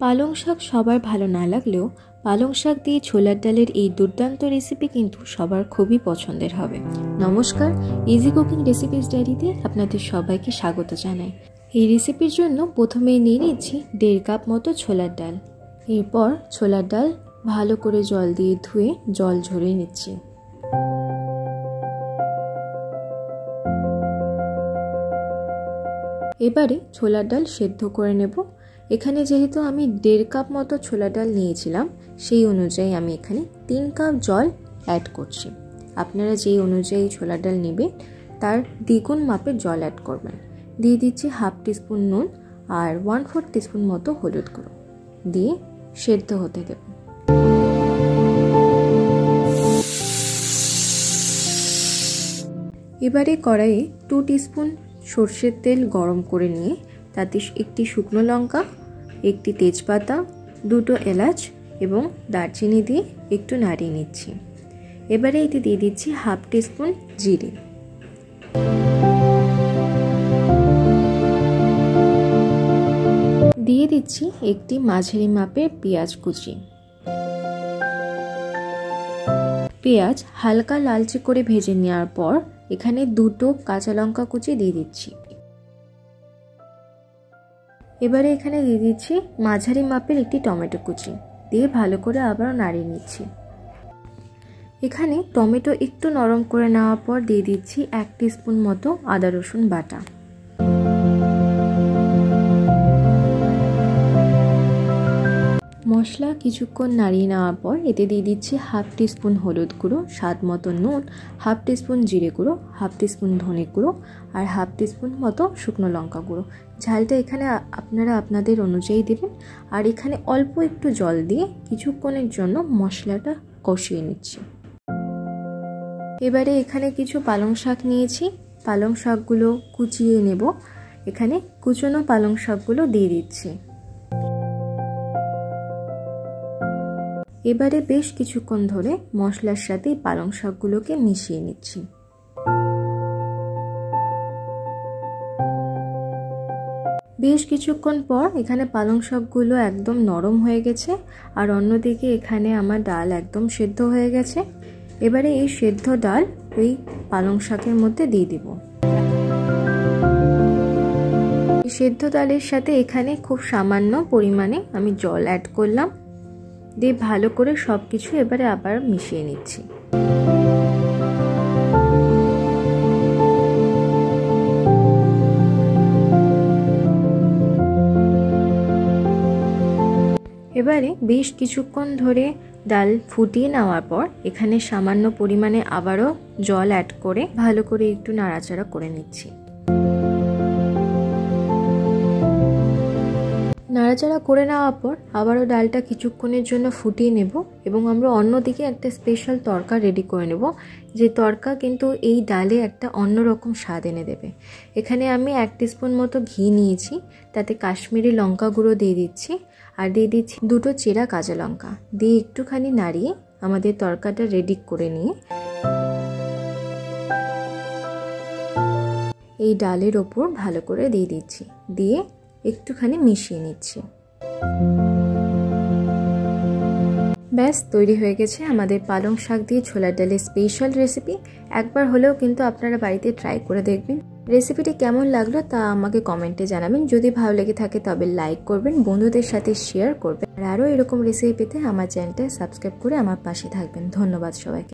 পালং শাক সবার ভালো না লাগলেও পালং শাক দিয়ে ছোলার ডালের এই দুর্দান্ত রেসিপি কিন্তু সবার খুবই পছন্দের হবে। নমস্কার, ইজি কুকিং রেসিপিস ডায়েরিতে আপনাদের সবাইকে স্বাগত জানাই। এই রেসিপির জন্য প্রথমেই নিয়ে নিচ্ছি 1.5 কাপ মতো ছোলার ডাল। এরপর ছোলার ডাল ভালো করে জল দিয়ে ধুয়ে জল ঝরিয়ে নিচ্ছি। এবারে ছোলার ডাল সেদ্ধ করে নেব। এখানে যেহেতু আমি 1.5 কাপ মতো ছোলার ডাল নিয়েছিলাম, সেই অনুযায়ী আমি এখানে 3 কাপ জল অ্যাড করছি। আপনারা যেই অনুযায়ী ছোলার ডাল নেবেন তার দ্বিগুণ মাপের জল অ্যাড করবেন। দিয়ে দিচ্ছি 1/2 টিস্পুন নুন আর 1/4 টিস্পুন মতো হলুদ গুঁড়ো দিয়ে সেদ্ধ হতে দেব। এবারে কড়াইয়ে 2 টিস্পুন সর্ষের তেল গরম করে নিয়ে তাতে একটি শুকনো লঙ্কা, একটি তেজপাতা, 2টো এলাচ এবং দারচিনি দিয়ে একটু নাড়িয়ে নিচ্ছি। এবারে এতে দিয়ে দিচ্ছি 1/2 টিস্পুন জিরে। দিয়ে দিচ্ছি একটি মাঝারি মাপের পেঁয়াজ কুচি। পেঁয়াজ হালকা লালচে করে ভেজে নেওয়ার পর এখানে 2টো কাঁচা লঙ্কা কুচি দিয়ে দিচ্ছি। এবারে এখানে দিয়ে দিচ্ছি মাঝারি মাপের একটি টমেটো কুচি দিয়ে ভালো করে আবারও নাড়িয়ে নিচ্ছি। এখানে টমেটো একটু নরম করে নেওয়ার পর দিয়ে দিচ্ছি 1 টিস্পুন মতো আদা রসুন বাটা। মশলা কিছুক্ষণ নাড়িয়ে নেওয়ার পর এতে দিয়ে দিচ্ছি 1/2 টিস্পুন হলুদ গুঁড়ো, স্বাদ মতো নুন, 1/2 টিস্পুন জিরে গুঁড়ো, 1/2 টিস্পুন ধনে গুঁড়ো আর 1/2 টিস্পুন মতো শুকনো লঙ্কা গুঁড়ো। ঝালটা এখানে আপনারা আপনাদের অনুযায়ী দেবেন। আর এখানে অল্প একটু জল দিয়ে কিছুক্ষণের জন্য মশলাটা কষিয়ে নিচ্ছি। এবারে এখানে কিছু পালং শাক নিয়েছি, পালং শাকগুলো কুচিয়ে নেব। এখানে কুচনো পালং শাকগুলো দিয়ে দিচ্ছি। এবারে বেশ কিছুক্ষণ ধরে মশলার সাথে পালং শাকগুলোকে মিশিয়ে নিচ্ছি। বেশ কিছুক্ষণ পর এখানে পালং শাকগুলো একদম নরম হয়ে গেছে আর অন্যদিকে এখানে আমার ডাল একদম সেদ্ধ হয়ে গেছে। এবারে এই সেদ্ধ ডাল ওই পালং শাকের মধ্যে দিয়ে দিব। সেদ্ধ ডালের সাথে এখানে খুব সামান্য পরিমাণে আমি জল অ্যাড করলাম, দিয়ে ভালো করে সব কিছু এবারে আবার মিশিয়ে নিচ্ছি। এবারে বেশ কিছুক্ষণ ধরে ডাল ফুটিয়ে নেওয়ার পর এখানে সামান্য পরিমাণে আবারও জল অ্যাড করে ভালো করে একটু নাড়াচাড়া করে নিচ্ছি। নাড়াচাড়া করে নেওয়ার পর আবারও ডালটা কিছুক্ষণের জন্য ফুটিয়ে নেব এবং আমরা অন্যদিকে একটা স্পেশাল তড়কা রেডি করে নেব, যে তড়কা কিন্তু এই ডালে একটা অন্যরকম স্বাদ এনে দেবে। এখানে আমি 1 টিস্পুন মতো ঘি নিয়েছি, তাতে কাশ্মীরি লঙ্কা গুঁড়ো দিয়ে দিচ্ছি আর দিয়ে দিচ্ছি 2টো চেরা কাঁচা লঙ্কা দিয়ে একটুখানি নাড়িয়ে আমাদের তড়কাটা রেডি করে নিয়ে এই ডালের ওপর ভালো করে দিয়ে দিচ্ছি, দিয়ে একটুখানি মিশিয়ে নিচ্ছি। ব্যাস তৈরি হয়ে গেছে আমাদের পালং শাক দিয়ে ছোলার ডালের স্পেশাল রেসিপি। একবার হলেও কিন্তু আপনারা বাড়িতে ট্রাই করে দেখবেন। রেসিপিটি কেমন লাগলো তা আমাকে কমেন্টে জানাবেন। যদি ভালো লেগে থাকে তবে লাইক করবেন, বন্ধুদের সাথে শেয়ার করবেন আর আরও এরকম রেসিপি পেতে আমার চ্যানেলটা সাবস্ক্রাইব করে আমার পাশে থাকবেন। ধন্যবাদ সবাইকে।